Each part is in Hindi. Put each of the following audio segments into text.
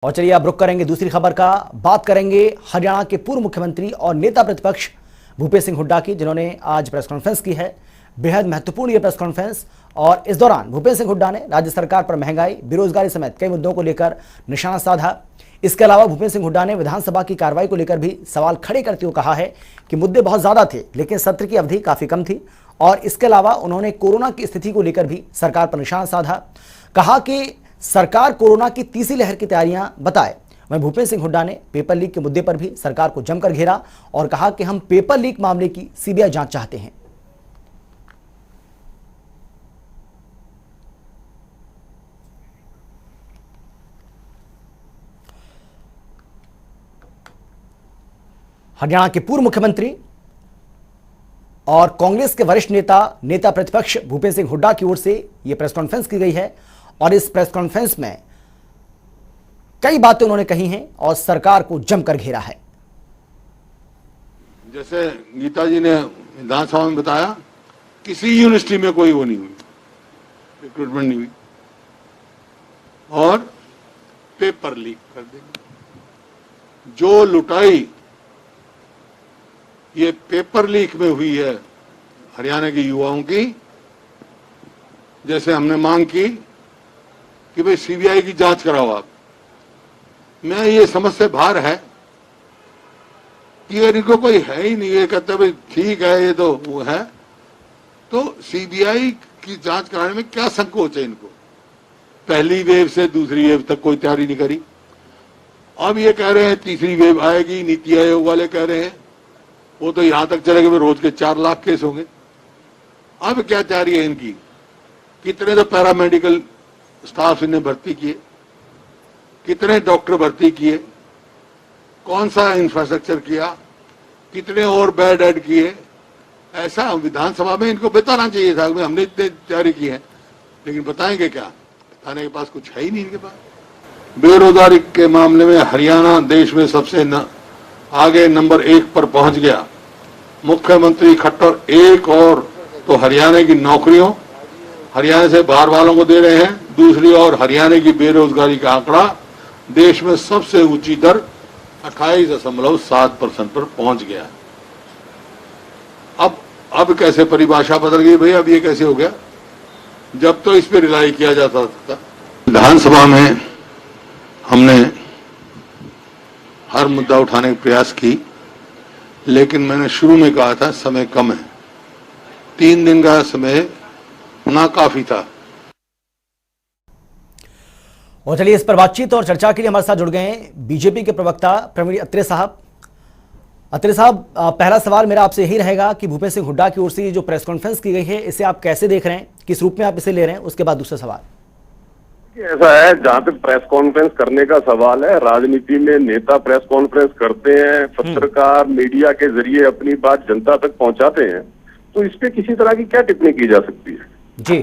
और चलिए अब रुक करेंगे दूसरी खबर का। बात करेंगे हरियाणा के पूर्व मुख्यमंत्री और नेता प्रतिपक्ष भूपेश सिंह हुड्डा की, जिन्होंने आज प्रेस कॉन्फ्रेंस की है। बेहद महत्वपूर्ण ये प्रेस कॉन्फ्रेंस, और इस दौरान भूपेश सिंह हुड्डा ने राज्य सरकार पर महंगाई, बेरोजगारी समेत कई मुद्दों को लेकर निशाना साधा। इसके अलावा भूपेश सिंह हुड्डा ने विधानसभा की कार्रवाई को लेकर भी सवाल खड़े करते हुए कहा है कि मुद्दे बहुत ज्यादा थे लेकिन सत्र की अवधि काफी कम थी। और इसके अलावा उन्होंने कोरोना की स्थिति को लेकर भी सरकार पर निशाना साधा। कहा कि सरकार कोरोना की तीसरी लहर की तैयारियां बताए। वहीं भूपेश सिंह हुड्डा ने पेपर लीक के मुद्दे पर भी सरकार को जमकर घेरा और कहा कि हम पेपर लीक मामले की सीबीआई जांच चाहते हैं। हरियाणा के पूर्व मुख्यमंत्री और कांग्रेस के वरिष्ठ नेता प्रतिपक्ष भूपेश सिंह हुड्डा की ओर से यह प्रेस कॉन्फ्रेंस की गई है और इस प्रेस कॉन्फ्रेंस में कई बातें उन्होंने कही हैं और सरकार को जमकर घेरा है। जैसे गीता जी ने विधानसभा में बताया, किसी यूनिवर्सिटी में कोई वो नहीं हुई, रिक्रूटमेंट नहीं हुई और पेपर लीक कर देंगे। जो लुटाई ये पेपर लीक में हुई है हरियाणा के युवाओं की, जैसे हमने मांग की कि भाई सीबीआई की जांच कराओ आप, मैं ये समझ से बाहर है कि इनको कोई है ही नहीं। ये कहते भाई ठीक है, ये तो वो है, तो सीबीआई की जांच कराने में क्या संकोच है इनको। पहली वेव से दूसरी वेव तक कोई तैयारी नहीं करी। अब ये कह रहे हैं तीसरी वेव आएगी, नीति आयोग वाले कह रहे हैं, वो तो यहां तक चले गए रोज के 4 लाख केस होंगे। अब क्या तैयारी है इनकी? कितने तो पैरामेडिकल स्टाफ इन्हें भर्ती किए, कितने डॉक्टर भर्ती किए, कौन सा इंफ्रास्ट्रक्चर किया, कितने और बेड ऐड किए। ऐसा विधानसभा में इनको बताना चाहिए था कि हमने इतनी तैयारी की है, लेकिन बताएंगे क्या? बताने के पास कुछ है ही नहीं इनके पास। बेरोजगारी के मामले में हरियाणा देश में सबसे आगे नंबर 1 पर पहुंच गया। मुख्यमंत्री खट्टर एक और तो हरियाणा की नौकरियों हरियाणा से बाहर वालों को दे रहे हैं, दूसरी ओर हरियाणा की बेरोजगारी का आंकड़ा देश में सबसे ऊंची दर 28.7% पर पहुंच गया। अब कैसे परिभाषा बदल गई भाई? अब ये कैसे हो गया? जब तो इस पे रिलाई किया जाता था। विधानसभा में हमने हर मुद्दा उठाने का प्रयास की, लेकिन मैंने शुरू में कहा था समय कम है, 3 दिन का समय ना काफी था। और चलिए इस पर बातचीत और चर्चा के लिए हमारे साथ जुड़ गए हैं बीजेपी के प्रवक्ता प्रवीण अत्रे साहब। अत्रे साहब, पहला सवाल मेरा आपसे यही रहेगा कि भूपेश सिंह हुड्डा की ओर से जो प्रेस कॉन्फ्रेंस की गई है, इसे आप कैसे देख रहे हैं, किस रूप में आप इसे ले रहे हैं? उसके बाद दूसरा सवाल। ऐसा है, जहाँ पे प्रेस कॉन्फ्रेंस करने का सवाल है, राजनीति में नेता प्रेस कॉन्फ्रेंस करते हैं, पत्रकार मीडिया के जरिए अपनी बात जनता तक पहुंचाते हैं, तो इस पे किसी तरह की क्या टिप्पणी की जा सकती है? जी,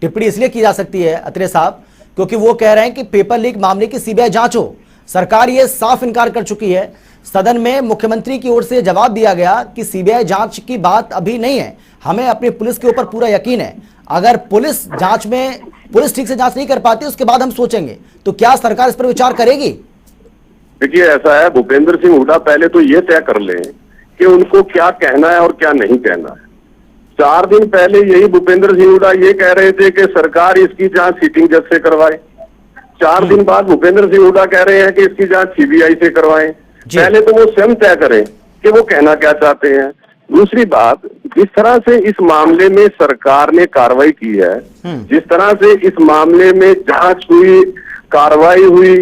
टिप्पणी इसलिए की जा सकती है अत्रे साहब क्योंकि वो कह रहे हैं कि पेपर लीक मामले की सीबीआई जांच हो। सरकार ये साफ इनकार कर चुकी है। सदन में मुख्यमंत्री की ओर से जवाब दिया गया कि सीबीआई जांच की बात अभी नहीं है, हमें अपनी पुलिस के ऊपर पूरा यकीन है। अगर पुलिस ठीक से जांच नहीं कर पाती उसके बाद हम सोचेंगे। तो क्या सरकार इस पर विचार करेगी? देखिए, ऐसा है, भूपेंद्र सिंह हुड्डा पहले तो ये तय कर लें कि उनको क्या कहना है और क्या नहीं कहना है। 4 दिन पहले यही भूपेंद्र सिंह हुड्डा ये कह रहे थे कि सरकार इसकी जांच सिटिंग जज से करवाए। 4 दिन बाद भूपेंद्र सिंह हुड्डा कह रहे हैं कि इसकी जांच सीबीआई से करवाएं। पहले तो वो स्वयं तय करें कि वो कहना क्या चाहते हैं। दूसरी बात, जिस तरह से इस मामले में सरकार ने कार्रवाई की है, जिस तरह से इस मामले में जांच हुई, कार्रवाई हुई,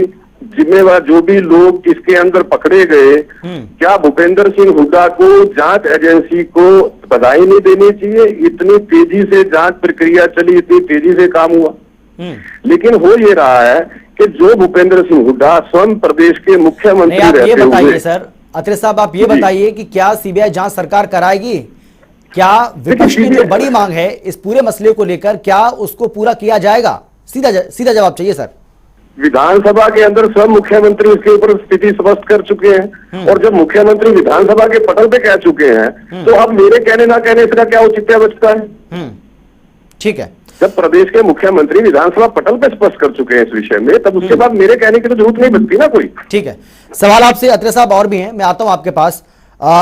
जिम्मेवार जो भी लोग इसके अंदर पकड़े गए, क्या भूपेंद्र सिंह हुड्डा को जांच एजेंसी को बधाई नहीं देनी चाहिए? इतनी तेजी से जांच प्रक्रिया चली, इतनी तेजी से काम हुआ। लेकिन हो ये रहा है कि जो भूपेंद्र सिंह हुड्डा स्वयं प्रदेश के मुख्यमंत्री रहते हुए, सर अत्रे साहब आप ये बताइए कि क्या सीबीआई जांच सरकार कराएगी? क्या विपक्ष की जो बड़ी मांग है इस पूरे मसले को लेकर, क्या उसको पूरा किया जाएगा? सीधा जवाब चाहिए सर। विधानसभा के अंदर स्वयं मुख्यमंत्री इसके ऊपर स्थिति स्पष्ट कर चुके हैं, और जब मुख्यमंत्री विधानसभा के पटल पे कह चुके हैं, तो अब मेरे कहने ना कहने से क्या औचित्य बचता है? ठीक है। जब प्रदेश के मुख्यमंत्री विधानसभा पटल पे स्पष्ट कर चुके हैं इस विषय में, तब उसके बाद मेरे कहने की तो जरूरत नहीं बनती ना कोई। ठीक है, सवाल आपसे अत्रे साहब और भी हैं, मैं आता हूं आपके पास।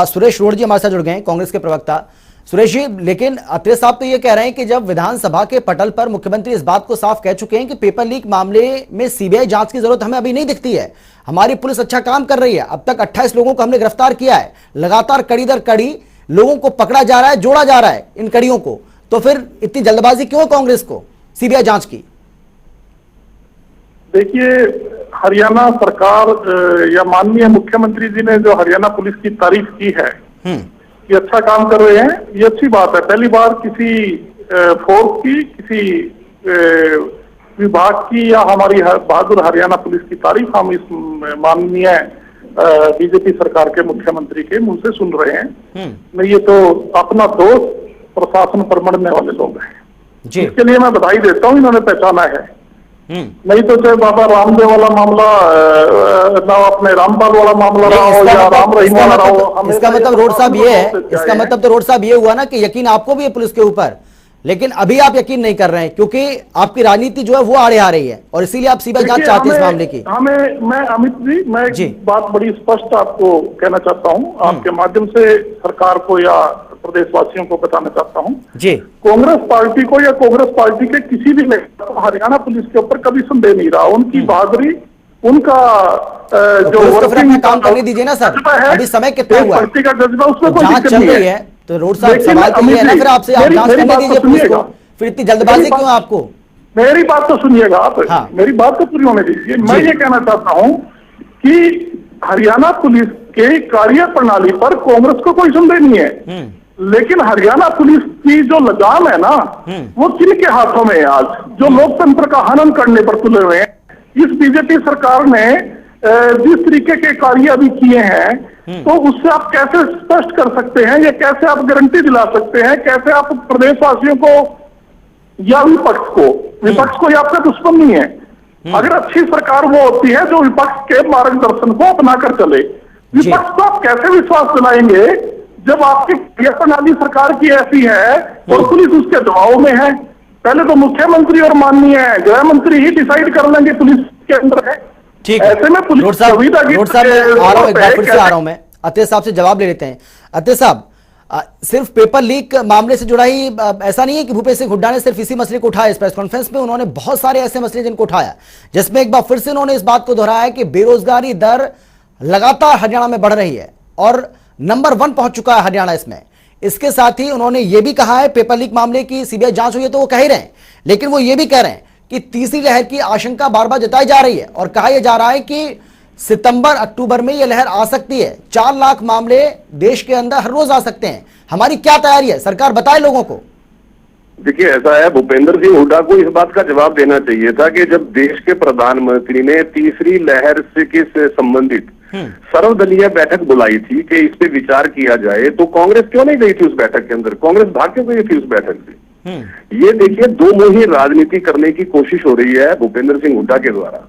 सुरेश रोड जी हमारे साथ जुड़ गए हैं, कांग्रेस के प्रवक्ता। सुरेश जी, लेकिन अत्रे साहब तो ये कह रहे हैं कि जब विधानसभा के पटल पर मुख्यमंत्री इस बात को साफ कह चुके हैं कि पेपर लीक मामले में सीबीआई जांच की जरूरत हमें अभी नहीं दिखती है, हमारी पुलिस अच्छा काम कर रही है, अब तक 28 लोगों को हमने गिरफ्तार किया है, लगातार कड़ी दर कड़ी लोगों को पकड़ा जा रहा है, जोड़ा जा रहा है इन कड़ियों को, तो फिर इतनी जल्दबाजी क्यों कांग्रेस को सीबीआई जांच की? देखिए, हरियाणा सरकार या माननीय मुख्यमंत्री जी ने जो हरियाणा पुलिस की तारीफ की है ये अच्छा काम कर रहे हैं, ये अच्छी बात है। पहली बार किसी फोर्स की, किसी विभाग की या हमारी बहादुर हरियाणा पुलिस की तारीफ हम इस माननीय बीजेपी सरकार के मुख्यमंत्री के मुंह से सुन रहे हैं। नहीं, ये तो अपना दोस्त प्रशासन पर मरने वाले लोग हैं, इसके लिए मैं बधाई देता हूँ, इन्होंने पहचाना है। नहीं तो चाहे बाबा रामदेव वाला मामला ना अपने रामपाल वाला मामला रहा हो या राम रहीम वाला रहा हो। इसका मतलब रोड साहब ये है, इसका मतलब तो रोड साहब ये हुआ ना कि यकीन आपको भी है पुलिस के ऊपर, लेकिन अभी आप यकीन नहीं कर रहे हैं क्योंकि आपकी राजनीति जो है वो आड़े आ रही है और इसीलिए आप सीबीआई जांच चाहते हैं इस मामले की। मैं अमित जी, मैं बात बड़ी स्पष्ट आपको कहना चाहता हूँ, आपके माध्यम से सरकार को या प्रदेशवासियों को बताना चाहता हूँ जी, कांग्रेस पार्टी को या कांग्रेस पार्टी के किसी भी नेता को हरियाणा पुलिस के ऊपर कभी संदेह नहीं रहा। उनकी बहादुरी, उनका जो वर्किंग काम करने दीजिए ना सर, अभी समय कितना हुआ है, का जज्बा, उसमें कोई जांच चल रही है, तो रोड साहब सवाल तो ये है ना फिर आपसे, आप जांच करने दीजिए पुलिस को, फिर इतनी जल्दबाजी क्यों आपको? मेरी बात तो सुनिएगा आप, मेरी बात तो पूरी होने दीजिए। मैं ये कहना चाहता हूँ कि हरियाणा पुलिस के कार्य प्रणाली पर कांग्रेस को कोई संदेह नहीं है, लेकिन हरियाणा पुलिस की जो लगाम है ना, वो किनके हाथों में है आज, जो लोकतंत्र का हनन करने पर तुले हुए हैं। इस बीजेपी सरकार ने जिस तरीके के कार्य अभी किए हैं, तो उससे आप कैसे स्पष्ट कर सकते हैं, या कैसे आप गारंटी दिला सकते हैं, कैसे आप प्रदेशवासियों को या विपक्ष को या आपका दुश्मन नहीं है। अगर अच्छी सरकार वो होती है जो विपक्ष के मार्गदर्शन को अपना कर चले, विपक्ष को आप कैसे विश्वास दिलाएंगे जब आपकी प्रणाली सरकार की ऐसी है और पुलिस उसके दबाव में है? पहले तो मुख्यमंत्री और माननीय गृह मंत्री ही डिसाइड कर लेंगे पुलिस के अंदर है। ठीक, ऐसे में पुलिस रोड साहब मैं फिर से आ रहा हूं, मैं अत्रे साहब से जवाब ले लेते हैं। अत्रे साहब, सिर्फ पेपर लीक मामले से जुड़ा ही ऐसा नहीं है कि भूपेश सिंह हुड्डा ने सिर्फ इसी मसले को उठाया। इस प्रेस कॉन्फ्रेंस में उन्होंने बहुत सारे ऐसे मसले जिनको उठाया, जिसमें एक बार फिर से उन्होंने इस बात को दोहराया कि बेरोजगारी दर लगातार हरियाणा में बढ़ रही है और नंबर 1 पहुंच चुका है हरियाणा इसमें। इसके साथ ही उन्होंने यह भी कहा है, पेपर लीक मामले की सीबीआई जांच हुई है तो वो कह ही रहे हैं, लेकिन वो ये भी कह रहे हैं कि तीसरी लहर की आशंका बार बार जताई जा रही है और कहा यह जा रहा है कि सितंबर अक्टूबर में यह लहर आ सकती है। 4 लाख मामले देश के अंदर हर रोज आ सकते हैं, हमारी क्या तैयारी है, सरकार बताए लोगों को। देखिए, ऐसा है, भूपेंद्र सिंह हुड्डा को इस बात का जवाब देना चाहिए था कि जब देश के प्रधानमंत्री ने तीसरी लहर से संबंधित सर्वदलीय बैठक बुलाई थी कि इस पे विचार किया जाए, तो कांग्रेस क्यों नहीं गई थी उस बैठक के अंदर? कांग्रेस भाग क्यों गई थी उस बैठक से? ये देखिए, दो मुही राजनीति करने की कोशिश हो रही है भूपेंद्र सिंह हुड्डा के द्वारा।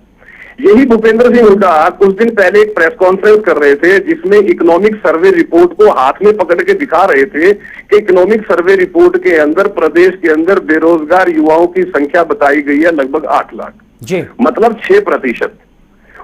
यही भूपेंद्र सिंह हुड्डा कुछ दिन पहले एक प्रेस कॉन्फ्रेंस कर रहे थे जिसमें इकोनॉमिक सर्वे रिपोर्ट को हाथ में पकड़ के दिखा रहे थे कि इकोनॉमिक सर्वे रिपोर्ट के अंदर प्रदेश के अंदर बेरोजगार युवाओं की संख्या बताई गई है लगभग 8 लाख, मतलब 6%।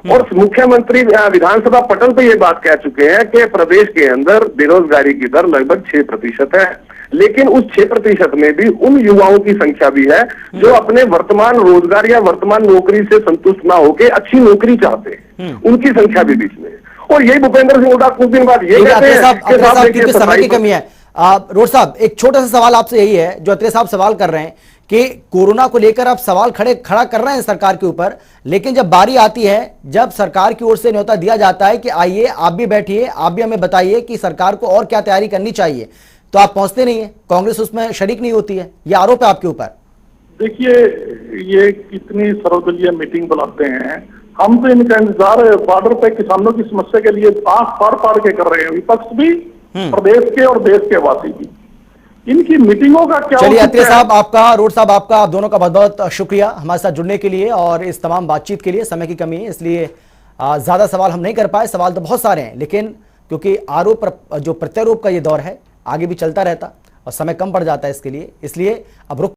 और मुख्यमंत्री विधानसभा पटल पे ये बात कह चुके हैं कि प्रदेश के अंदर बेरोजगारी की दर लगभग 6% है, लेकिन उस 6% में भी उन युवाओं की संख्या भी है जो अपने वर्तमान रोजगार या वर्तमान नौकरी से संतुष्ट ना होकर अच्छी नौकरी चाहते हैं, उनकी संख्या भी बीच में। और यही भूपेंद्र सिंह हुड्डा कुछ दिन बाद ये कहते हैं कि समय की कमी है। रोड साहब, एक छोटा सा सवाल आपसे यही है जो अत्रे साहब सवाल कर रहे हैं कि कोरोना को लेकर आप सवाल खड़ा कर रहे हैं सरकार के ऊपर, लेकिन जब बारी आती है, जब सरकार की ओर से न्योता दिया जाता है कि आइए आप भी बैठिए, आप भी हमें बताइए कि सरकार को और क्या तैयारी करनी चाहिए, तो आप पहुंचते नहीं है, कांग्रेस उसमें शरीक नहीं होती है, यह आरोप है आपके ऊपर। देखिए, ये कितनी सर्वदलीय मीटिंग बुलाते हैं, हम तो इनका इंतजार बॉर्डर पे किसानों की समस्या के लिए आंख पार के कर रहे हैं, विपक्ष भी, प्रदेश के और देश के वासी भी। इनकी मीटिंगों का क्या? चलिए अत्रे साहब आपका, रोड साहब आपका, आप दोनों का बहुत बहुत शुक्रिया हमारे साथ जुड़ने के लिए और इस तमाम बातचीत के लिए। समय की कमी है इसलिए ज्यादा सवाल हम नहीं कर पाए, सवाल तो बहुत सारे हैं, लेकिन क्योंकि आरोप जो प्रत्यारोप का ये दौर है आगे भी चलता रहता और समय कम पड़ जाता है इसके लिए, इसलिए अब रुक